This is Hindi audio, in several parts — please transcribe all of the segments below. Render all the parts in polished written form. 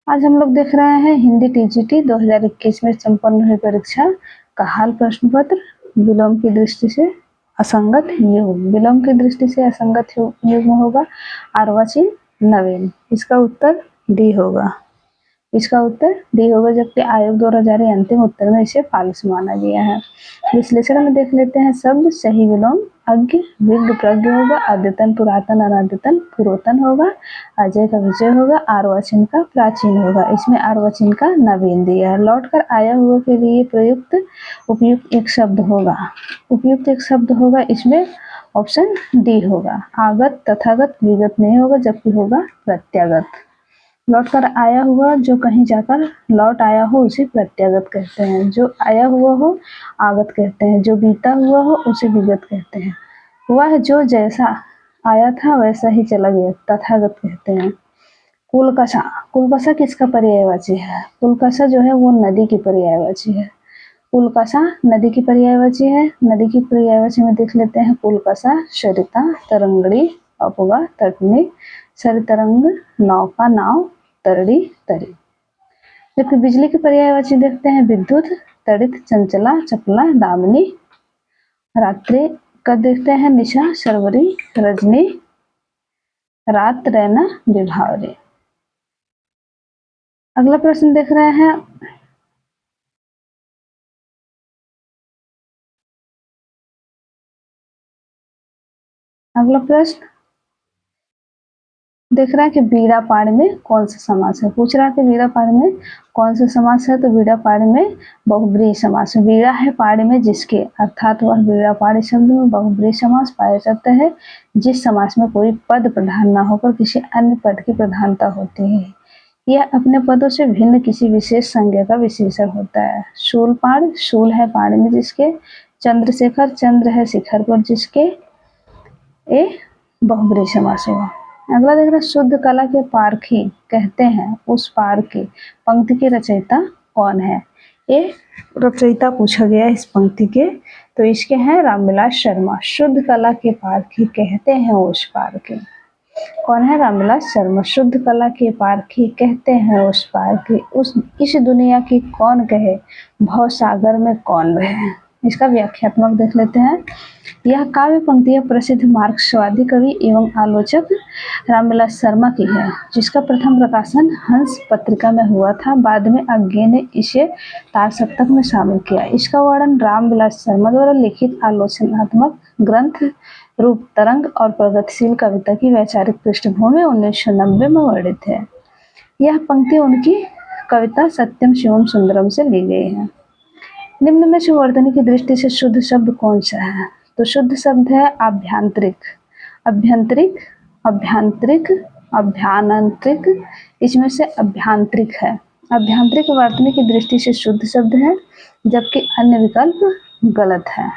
आज हम लोग देख रहे हैं हिंदी टीजीटी 2021 में संपन्न हुई परीक्षा का हाल प्रश्न पत्र। विलोम की दृष्टि से असंगत युग्म, विलोम की दृष्टि से असंगत युग्म होगा अर्वाचीन नवीन। इसका उत्तर डी होगा। इसका उत्तर डी होगा, जबकि आयोग द्वारा जारी अंतिम उत्तर में इसे फाल्स माना गया है। विश्लेषण में देख लेते हैं शब्द। सही विलोम अज्ञ विज्ञ प्रज्ञ होगा, अद्यतन पुरातन अनाद्यतन पूर्वतन होगा, अजय का विजय होगा, आर्वचन का प्राचीन होगा। इसमें आर्वचन का नवीन दिया है। लौट कर आया हुआ के लिए प्रयुक्त उपयुक्त एक शब्द होगा, उपयुक्त एक शब्द होगा, इसमें ऑप्शन डी होगा। आगत तथागत विगत नहीं होगा, जबकि होगा प्रत्यागत। लौट कर आया हुआ, जो कहीं जाकर लौट आया हो उसे प्रत्यागत कहते हैं। जो आया हुआ हो आगत कहते हैं, जो बीता हुआ हो उसे विगत कहते हैं। वह जो जैसा आया था वैसा ही चला गया तथागत कहते हैं। कुलकसा, कुलकसा किसका पर्यायवाची है? कुलकसा जो है वो नदी की पर्यायवाची है। कुलकसा नदी की पर्यायवाची है। नदी की पर्यायवाची में देख लेते हैं कुलकसा सरिता, तरंगड़ी, अपवा, तटनी, सरितरंग, नौका, नाव, तरड़ी, तरी। जबकि बिजली की पर्यायवाची देखते हैं विद्युत, तड़ित, चंचला, चपला, दामिनी, रात्रि का देखते हैं निशा, शर्वरी, रजनी, रात, रैना, विभावरी। अगला प्रश्न देख रहे हैं। अगला प्रश्न देख रहा है कि बीड़ा पाड़ में कौन सा समास है। पूछ रहा है कि बीड़ा पाड़ में कौन सा समास है, तो बीड़ा पाड़ में बहुब्रीहि समास है। बीड़ा है पाड़ में जिसके, अर्थात वह बीड़ा पाड़ शब्द में बहुब्रीहि समास पाया जाता है जिस समास में कोई पद प्रधान न होकर किसी अन्य पद की प्रधानता होती है। यह अपने पदों से भिन्न किसी विशेष संज्ञा का विशेषण होता है। शूल पाड़, शूल है पाड़ में जिसके, चंद्रशेखर, चंद्र है शिखर पर जिसके, ए बहुब्रीहि समास हुआ। अगला देख रहे शुद्ध कला के पारखी कहते हैं उस पार के पंक्ति के रचयिता कौन है। ये रचयिता पूछा गया इस पंक्ति के, तो इसके हैं रामविलास शर्मा। शुद्ध कला के पारखी कहते हैं उस पार के, कौन है? रामविलास शर्मा। शुद्ध कला के पारखी कहते हैं उस पार के, उस इस दुनिया की कौन कहे, भव सागर में कौन बहे। इसका व्याख्यात्मक देख लेते हैं। यह काव्य पंक्तियां प्रसिद्ध मार्क्सवादी कवि एवं आलोचक रामविलास शर्मा की है, जिसका प्रथम प्रकाशन हंस पत्रिका में हुआ था। बाद में अज्ञे ने इसे तार सप्तक में शामिल किया। इसका वर्णन रामविलास शर्मा द्वारा लिखित आलोचनात्मक ग्रंथ रूप तरंग और प्रगतिशील कविता की वैचारिक पृष्ठभूमि 1990 में वर्णित है। यह पंक्ति उनकी कविता सत्यम शिवम सुंदरम से ली गई है। निम्न में से वर्तनी की दृष्टि से शुद्ध शब्द कौन सा है, तो शुद्ध शब्द है आभ्यंतरिक, अभ्यंतरिक, अभ्यंतरिक, अभ्यानंतरिक। इसमें से अभ्यंतरिक है। अभ्यंतरिक वर्तनी की दृष्टि से शुद्ध शब्द है, जबकि अन्य विकल्प गलत है।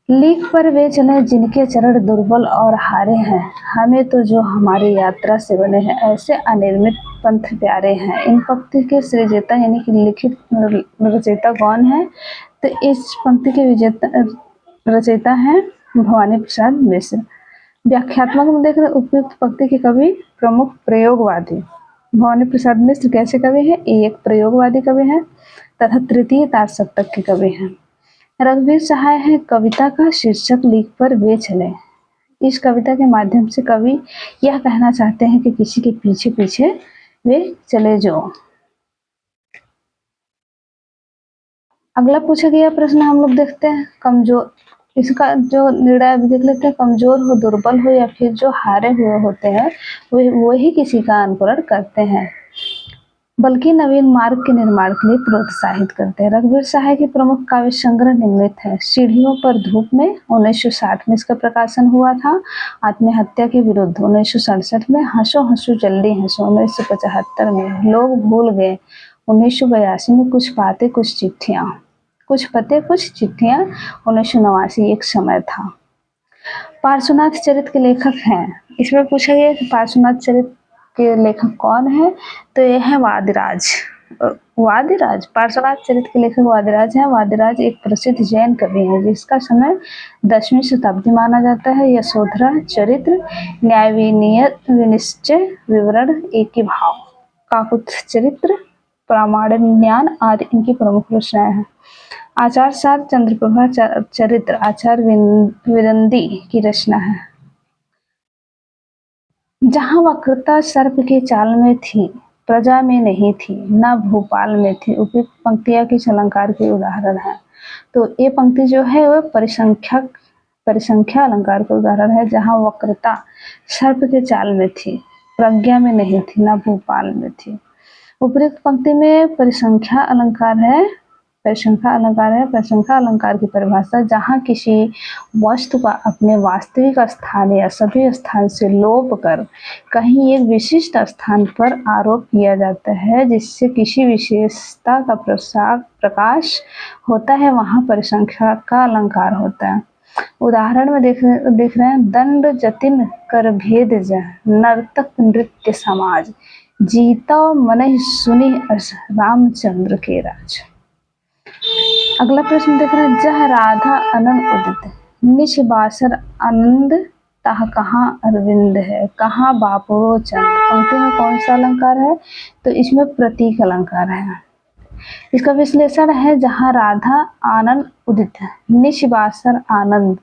लीक पर वे चले जिनके चरण दुर्बल और हारे हैं, हमें तो जो हमारी यात्रा से बने हैं, ऐसे अनिर्मित पंथ प्यारे हैं। इन पंक्ति के सृजयिता यानी कि लिखित रचयिता कौन है, तो इस पंक्ति के रचयिता हैं भवानी प्रसाद मिश्र। व्याख्यात्मक में देख रहे उपयुक्त पंक्ति के कवि प्रमुख प्रयोगवादी। भवानी प्रसाद मिश्र कैसे कवि हैं? एक प्रयोगवादी कवि हैं तथा तृतीय तार सप्तक के कवि हैं। रघुवीर सहाय है कविता का शीर्षक लीक पर वे चले। इस कविता के माध्यम से कवि यह कहना चाहते हैं कि किसी के पीछे पीछे वे चले जाओ। अगला पूछा गया प्रश्न हम लोग देखते हैं कमजोर। इसका जो निर्णय देख लेते हैं। कमजोर हो, दुर्बल हो या फिर जो हारे हुए होते हैं वही किसी का अनुकरण करते हैं, बल्कि नवीन मार्ग के निर्माण के लिए प्रोत्साहित करते हैं। रघुवीर सहाय के प्रमुख काव्य संग्रह निम्नलिखित है। सीढ़ियों पर धूप में 1960 में इसका प्रकाशन हुआ था। आत्महत्या के विरुद्ध 1967 में। हंसो हंसो जल्दी हंसो 1975 में। लोग भूल गए 1982 में। कुछ बातें कुछ चिट्ठियाँ, कुछ पते कुछ चिट्ठियाँ 1989 एक समय था। पार्श्वनाथ चरित के लेखक हैं। इसमें पूछा गया कि पार्श्वनाथ चरित के लेखक कौन है, तो यह है वादिराज। वादिराज पार्श्वनाथ चरित के लेखक वादिराज हैं। वादिराज एक प्रसिद्ध जैन कवि हैं जिसका समय 10वीं शताब्दी माना जाता है। यशोधरा चरित्र, न्याय विनिश्चय, विवरण, एक ही भाव, काकुत्थ चरित्र, प्रामाण्य ज्ञान आदि इनकी प्रमुख रचनाएं हैं। आचार्य सार चंद्रप्रभा चरित्र आचार्य विरंदी की रचना है। जहाँ वक्रता सर्प की चाल में थी, प्रजा में नहीं थी, न भोपाल में थी। उपयुक्त पंक्तियां किस अलंकार के उदाहरण है? तो ये पंक्ति जो है वह परिसंख्या अलंकार का उदाहरण है। जहाँ वक्रता सर्प के चाल में थी, प्रज्ञा में नहीं थी, न भोपाल में थी। उपयुक्त पंक्ति में परिसंख्या अलंकार है। परिसंख्या अलंकार की परिभाषा, जहाँ किसी वस्तु का अपने वास्तविक स्थान या सभी स्थान से लोप कर कहीं एक विशिष्ट स्थान पर आरोप किया जाता है, जिससे किसी विशेषता का प्रकाश होता है, वहाँ परिसंख्या का अलंकार होता है। उदाहरण में देख रहे हैं, दंड जतिन कर भेद नर्तक नृत्य समाज, जीता मन सुनी रामचंद्र के राज। अगला प्रश्न देख रहे हैं, जह राधा अनंत उदित, निश बासर आनंद, तह कहाँ अरविंद है, कहाँ बापुरो चंद। पंक्ति में कौन सा अलंकार है? तो इसमें प्रतीक अलंकार है। इसका विश्लेषण है, जहाँ राधा आनंद उदित, निश बासर आनंद,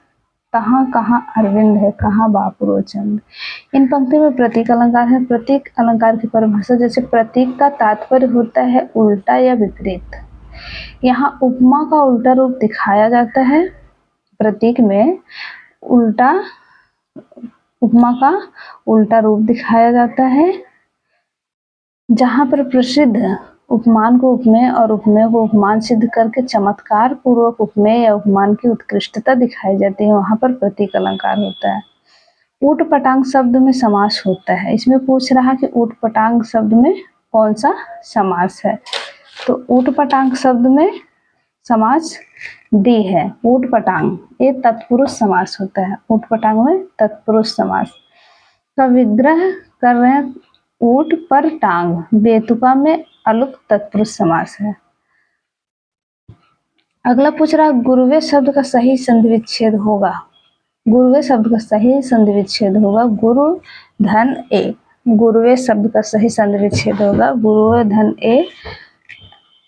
तहाँ कहाँ अरविंद है, कहाँ बापुरो चंद। इन पंक्ति में प्रतीक अलंकार है। प्रतीक अलंकार की परिभाषा, जैसे प्रतीक का तात्पर्य होता है उल्टा या विपरीत। यहाँ उपमा का उल्टा रूप दिखाया जाता है। प्रतीक में उपमा का उल्टा रूप दिखाया जाता है। जहाँ पर प्रसिद्ध उपमान को उपमेय और उपमेय को उपमान सिद्ध करके चमत्कार पूर्वक उपमेय या उपमान की उत्कृष्टता दिखाई जाती है, वहां पर प्रतीक अलंकार होता है। ऊट पटांग शब्द में समास होता है। इसमें पूछ रहा कि ऊट पटांग शब्द में कौन सा समास है? तो ऊट पटांग शब्द में समास डी है, ऊट पटांग। ये तत्पुरुष समास होता है। ऊट पटांग में तत्पुरुष समास का विग्रह कर रहे हैं। ऊट पर टांग, बेतुका में अलुक तत्पुरुष समास है। अगला पूछ रहा, गुरुवे शब्द का सही संधि विच्छेद होगा। गुरुवे शब्द का सही संधि विच्छेद होगा गुरु धन ए। गुरुवे शब्द का सही संधि विच्छेद होगा गुरुवे धन ए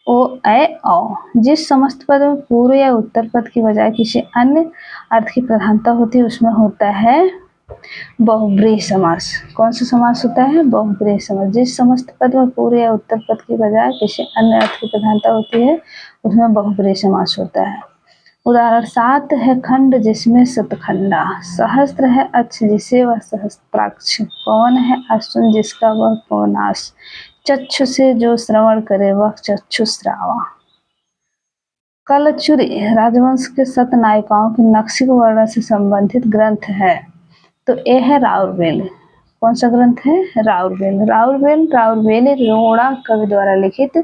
ओ ए औ। जिस समस्त पद में पूर्व या उत्तर पद की बजाय किसी अन्य अर्थ की प्रधानता होती है, उसमें होता है बहुब्रीहि समास। कौन सा समास होता है? बहुब्रीहि समास। जिस समस्त पद में पूर्व या उत्तर पद की बजाय किसी अन्य अर्थ की प्रधानता होती है, उसमें बहुब्रीहि समास होता है। उदाहरण, सात है खंड जिसमें सतखंडा, सहस्त्र है अक्ष जिसे वह सहस्त्राक्ष, पवन है अश्विन जिसका वह पवनाश, चक्षु से जो श्रवण करे वह चक्षुश्रावा। कलचुरी राजवंश के सत नायिकाओं के नक्शिक वर्णन से संबंधित ग्रंथ है। तो ये है राउरवेल। कौन सा ग्रंथ है? राउरवेल रोड़ा कवि द्वारा लिखित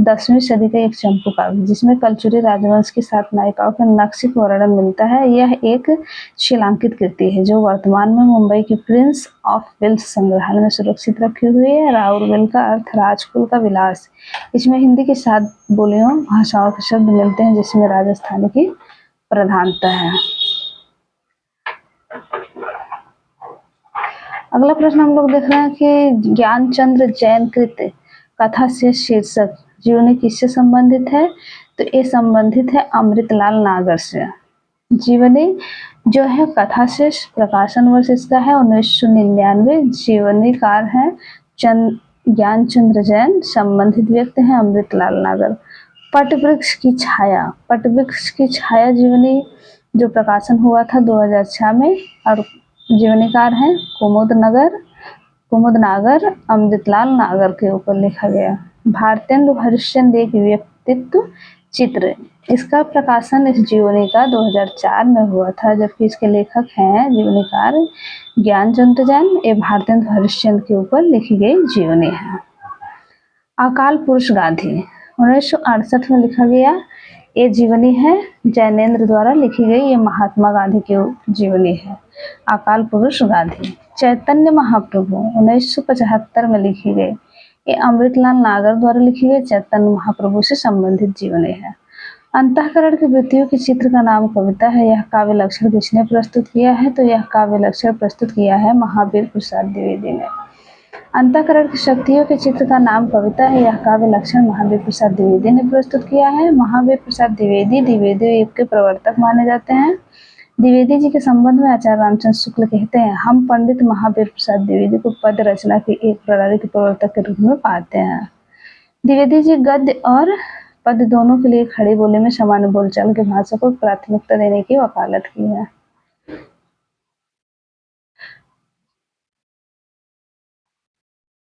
10वीं सदी का एक चंपू काव्य, जिसमें कलचुरी राजवंश की 7 नायिकाओं का नक्शिक वर्णन मिलता है। यह एक शिलांकित कृति है जो वर्तमान में मुंबई के प्रिंस ऑफ वेल्स संग्रहालय में सुरक्षित रखी हुई है। राउरवेल का अर्थ राजकुल का विलास। इसमें हिंदी की 7 बोलियों भाषाओं के शब्द मिलते हैं, जिसमें राजस्थानी की प्रधानता है। अगला प्रश्न हम लोग देख रहे हैं कि ज्ञानचंद्र जैन कृत कथा से शीर्षक जीवनी किससे संबंधित है? तो ये संबंधित है अमृतलाल नागर से। जीवनी जो है कथा से, प्रकाशन वर्ष इसका है 1999। जीवनीकार है ज्ञानचंद्र जैन, संबंधित व्यक्ति हैं अमृतलाल नागर। पटवृक्ष की छाया जीवनी जो प्रकाशन हुआ था 2006 में, और जीवनीकार हैं कुमुद नागर, अमृतलाल नागर के ऊपर लिखा गया। भारतेंदु हरिश्चंद्र एक व्यक्तित्व चित्र, इसका प्रकाशन इस जीवनी का 2004 में हुआ था, जबकि इसके लेखक हैं जीवनीकार ज्ञानचंद्र जैन। ये भारतेंदु हरिश्चंद्र के ऊपर लिखी गई जीवनी है। अकाल पुरुष गांधी 1968 में लिखा गया, ये जीवनी है जैनेन्द्र द्वारा लिखी गई। ये महात्मा गांधी की जीवनी है। अकाल पुरुष गांधी। चैतन्य महाप्रभु 1975 में लिखी गई। ये अमृतलाल नागर द्वारा लिखी गई चैतन्य महाप्रभु से संबंधित जीवनी है। अंतःकरण की वृत्तियों के चित्र का नाम कविता है। यह काव्य लक्षण किसने प्रस्तुत किया है? तो यह काव्य लक्षण प्रस्तुत किया है महावीर प्रसाद द्विवेदी ने। अंतःकरण की शक्तियों के चित्र का नाम कविता है। यह काव्य लक्षण महावीर प्रसाद द्विवेदी ने प्रस्तुत किया है। महावीर प्रसाद द्विवेदी द्विवेदी युग के प्रवर्तक माने जाते हैं। द्विवेदी जी के संबंध में आचार्य रामचंद्र शुक्ल कहते हैं, हम पंडित महावीर प्रसाद द्विवेदी को पद रचना की एक प्रणाली के प्रवर्तक के रूप में पाते हैं। द्विवेदी जी गद्य और पद दोनों के लिए खड़ी बोली में सामान्य बोलचाल की भाषा को प्राथमिकता देने की वकालत की है।